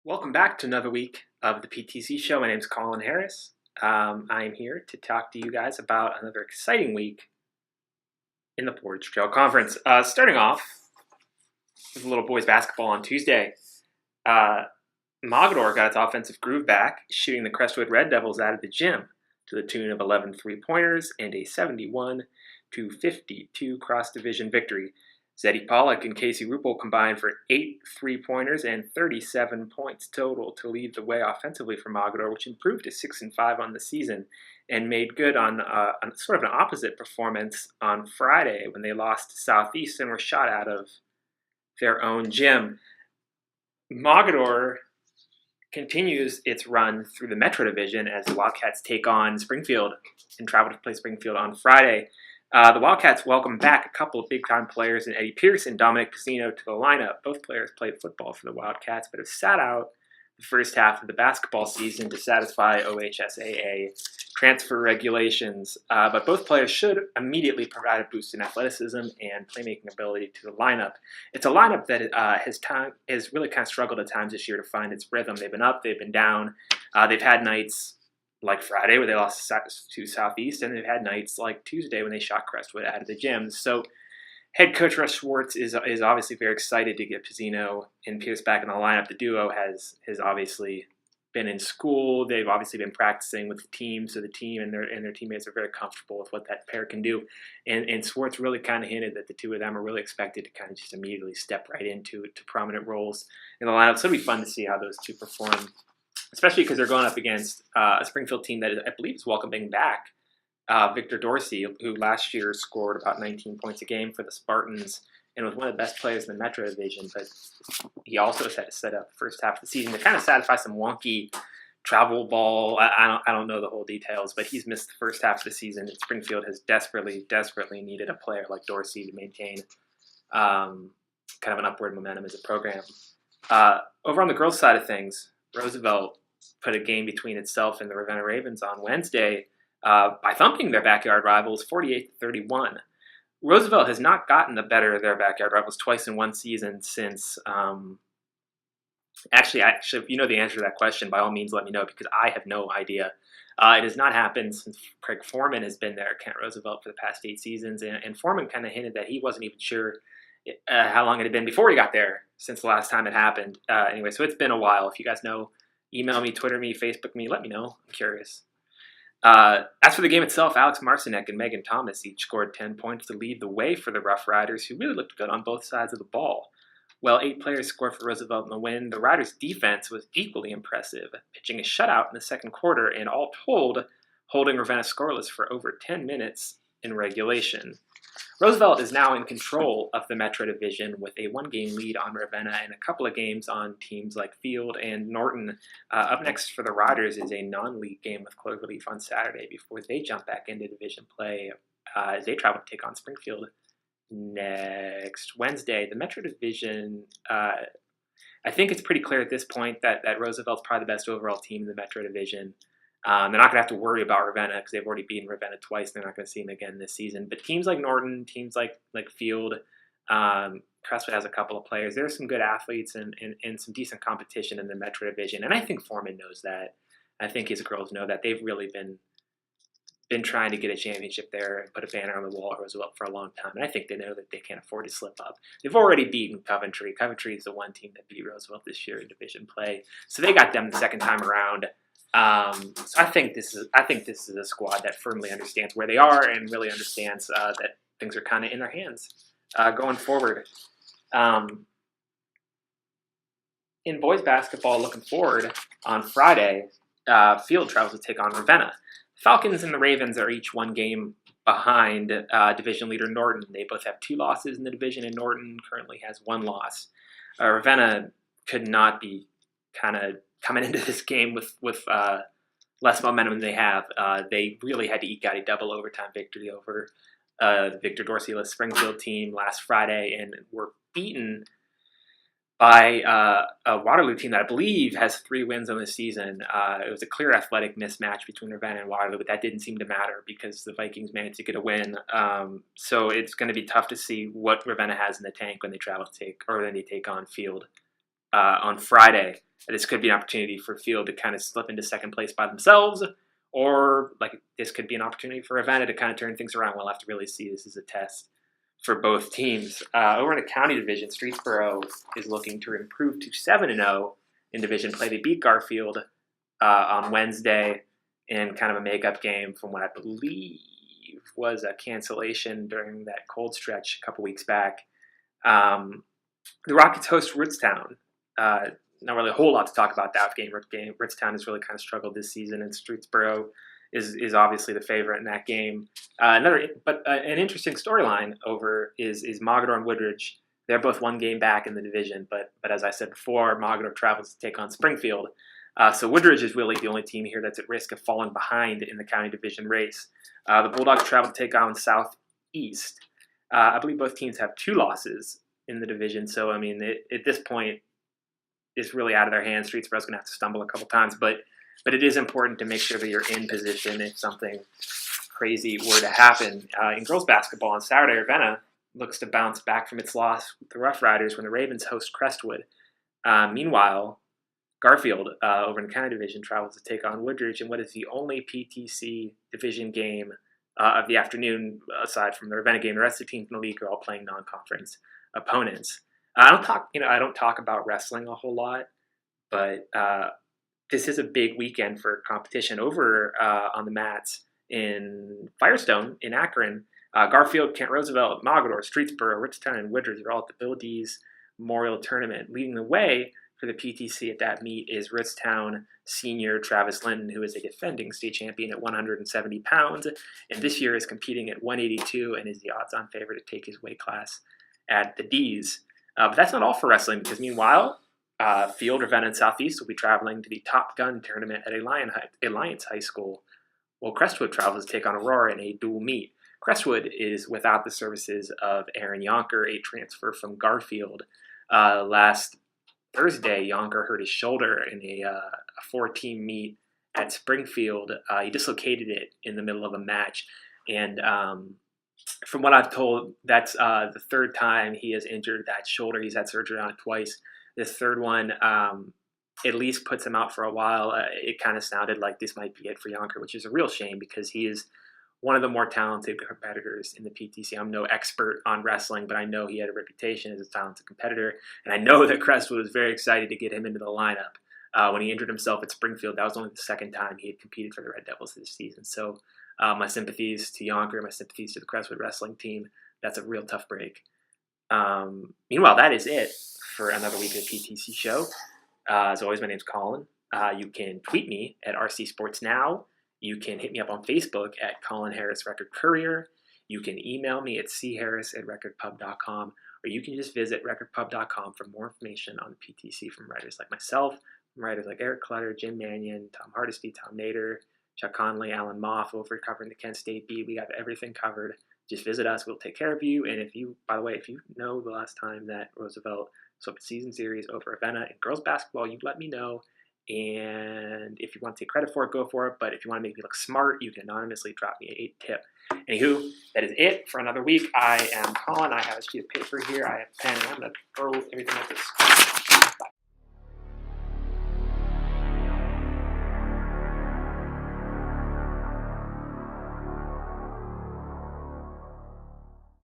Welcome back to another week of the PTC Show. My name is Colin Harris. I'm here to talk to you guys about another exciting week in the Portage Trail Conference. Starting off with a little boys basketball on Tuesday. Mogadore got its offensive groove back, shooting the Crestwood Red Devils out of the gym to the tune of 11 three-pointers and a 71-52 cross-division victory. Zeddy Pollock and Casey Ruppel combined for 8 three-pointers and 37 points total to lead the way offensively for Mogadore, which improved to 6-5 on the season and made good on sort of an opposite performance on Friday when they lost to Southeast and were shot out of their own gym. Mogadore continues its run through the Metro Division as the Wildcats take on Springfield and travel to play Springfield on Friday. The Wildcats welcome back a couple of big-time players in Eddie Pierce and Dominic Piscino to the lineup. Both players played football for the Wildcats, but have sat out the first half of the basketball season to satisfy OHSAA transfer regulations. But both players should immediately provide a boost in athleticism and playmaking ability to the lineup. It's a lineup that has really kind of struggled at times this year to find its rhythm. They've been up, they've been down. They've had nights like Friday where they lost to Southeast, and they've had nights like Tuesday when they shot Crestwood out of the gym. So head coach Russ Schwartz is obviously very excited to get Piscino and Pierce back in the lineup. The duo has obviously been in school. They've obviously been practicing with the team, so the team and their teammates are very comfortable with what that pair can do. And Schwartz really kind of hinted that the two of them are really expected to kind of just immediately step right into prominent roles in the lineup. So it'll be fun to see how those two perform, especially because they're going up against a Springfield team that I believe is welcoming back Victor Dorsey, who last year scored about 19 points a game for the Spartans and was one of the best players in the Metro Division. But he also had to set up the first half of the season to kind of satisfy some wonky travel ball. I don't know the whole details, but he's missed the first half of the season. And Springfield has desperately needed a player like Dorsey to maintain kind of an upward momentum as a program. Over on the girls' side of things, Roosevelt put a game between itself and the Ravenna Ravens on Wednesday by thumping their backyard rivals 48-31. Roosevelt has not gotten the better of their backyard rivals twice in one season since actually, if you know the answer to that question, by all means let me know, because I have no idea. It has not happened since Craig Foreman has been there at Kent Roosevelt for the past 8 seasons, and Foreman kind of hinted that he wasn't even sure how long it had been before he got there since the last time it happened. Anyway, so it's been a while. If you guys know, email me, Twitter me, Facebook me, let me know. I'm curious. As for the game itself, Alex Marcinek and Megan Thomas each scored 10 points to lead the way for the Rough Riders, who really looked good on both sides of the ball. While 8 players scored for Roosevelt in the win, the Riders' defense was equally impressive, pitching a shutout in the second quarter and all told, holding Ravenna scoreless for over 10 minutes in regulation. Roosevelt is now in control of the Metro Division with a 1-game lead on Ravenna and a couple of games on teams like Field and Norton. Up next for the Riders is a non-league game with Cloverleaf on Saturday before they jump back into division play as they travel to take on Springfield next Wednesday. The Metro Division, I think it's pretty clear at this point that Roosevelt's probably the best overall team in the Metro Division. They're not going to have to worry about Ravenna because they've already beaten Ravenna twice. They're not going to see them again this season. But teams like Norton, teams like Field, Crestwood has a couple of players. There's some good athletes and some decent competition in the Metro Division. And I think Foreman knows that. I think his girls know that. They've really been trying to get a championship there and put a banner on the wall at Roosevelt for a long time. And I think they know that they can't afford to slip up. They've already beaten Coventry. Coventry is the one team that beat Roosevelt this year in division play. So they got them the second time around. So I think this is a squad that firmly understands where they are and really understands that things are kind of in their hands going forward. In boys basketball, looking forward on Friday, Field travels to take on Ravenna. Falcons and the Ravens are each 1 game behind division leader Norton. They both have 2 losses in the division, and Norton currently has 1 loss. Ravenna could not be kind of coming into this game with less momentum than they have. They really had to eke out a double overtime victory over the Victor Dorsey-less Springfield team last Friday and were beaten by a Waterloo team that I believe has 3 wins on the season. It was a clear athletic mismatch between Ravenna and Waterloo, but that didn't seem to matter because the Vikings managed to get a win. So it's going to be tough to see what Ravenna has in the tank when they travel to take on Field on Friday. this could be an opportunity for Field to kind of slip into second place by themselves, or like this could be an opportunity for Ravenna to kind of turn things around. We'll have to really see. This as a test for both teams. Over in the county division, Streetsboro is looking to improve to 7-0 in division play. They beat Garfield on Wednesday in kind of a makeup game from what I believe was a cancellation during that cold stretch a couple weeks back. The Rockets host Rootstown. Not really a whole lot to talk about that game. Rootstown has really kind of struggled this season, and Streetsboro is obviously the favorite in that game. An interesting storyline over is Mogadore and Woodridge. They're both one game back in the division, but as I said before, Mogadore travels to take on Springfield. So Woodridge is really the only team here that's at risk of falling behind in the county division race. The Bulldogs travel to take on Southeast. I believe both teams have 2 losses in the division, so I mean, at this point, it's really out of their hands. Streetsboro's going to have to stumble a couple times, but it is important to make sure that you're in position if something crazy were to happen. In girls basketball on Saturday, Ravenna looks to bounce back from its loss with the Rough Riders when the Ravens host Crestwood. Meanwhile, Garfield over in the county division travels to take on Woodridge in what is the only PTC division game of the afternoon aside from the Ravenna game. The rest of the teams in the league are all playing non-conference opponents. I don't talk about wrestling a whole lot, but this is a big weekend for competition over on the mats in Firestone in Akron. Garfield, Kent Roosevelt, Mogadore, Streetsboro, Richtown, and Woodridge are all at the Bill Dees Memorial Tournament. Leading the way for the PTC at that meet is Richtown senior Travis Linton, who is a defending state champion at 170 pounds, and this year is competing at 182 and is the odds-on favorite to take his weight class at the D's. But that's not all for wrestling, because meanwhile, Field, Ravenna, and Southeast will be traveling to the Top Gun tournament at Alliance High School, while Crestwood travels to take on Aurora in a dual meet. Crestwood is without the services of Aaron Yonker, a transfer from Garfield. Last Thursday, Yonker hurt his shoulder in a 4-team meet at Springfield. He dislocated it in the middle of a match, and from what I've told, that's the 3rd time he has injured that shoulder. He's had surgery on it twice. This 3rd one at least puts him out for a while. It kind of sounded like this might be it for Yonker, which is a real shame because he is one of the more talented competitors in the PTC. I'm no expert on wrestling, but I know he had a reputation as a talented competitor, and I know that Crestwood was very excited to get him into the lineup. When he injured himself at Springfield, that was only the 2nd time he had competed for the Red Devils this season. So my sympathies to Yonker, my sympathies to the Crestwood wrestling team. That's a real tough break. Meanwhile, that is it for another week of the PTC Show. As always, my name's Colin. You can tweet me at RC Sports Now. You can hit me up on Facebook at Colin Harris Record-Courier. You can email me at charris@recordpub.com, or you can just visit recordpub.com for more information on the PTC from writers like myself, from writers like Eric Clutter, Jim Mannion, Tom Hardesty, Tom Nader, Chuck Conley, Alan Moff over covering the Kent State beat. We got everything covered. Just visit us. We'll take care of you. And if you, by the way, if you know the last time that Roosevelt swept a season series over Ravenna in girls basketball, you let me know. And if you want to take credit for it, go for it. But if you want to make me look smart, you can anonymously drop me a tip. Anywho, that is it for another week. I am Colin. I have a sheet of paper here. I have a pen. And I'm going to throw everything at this. Bye.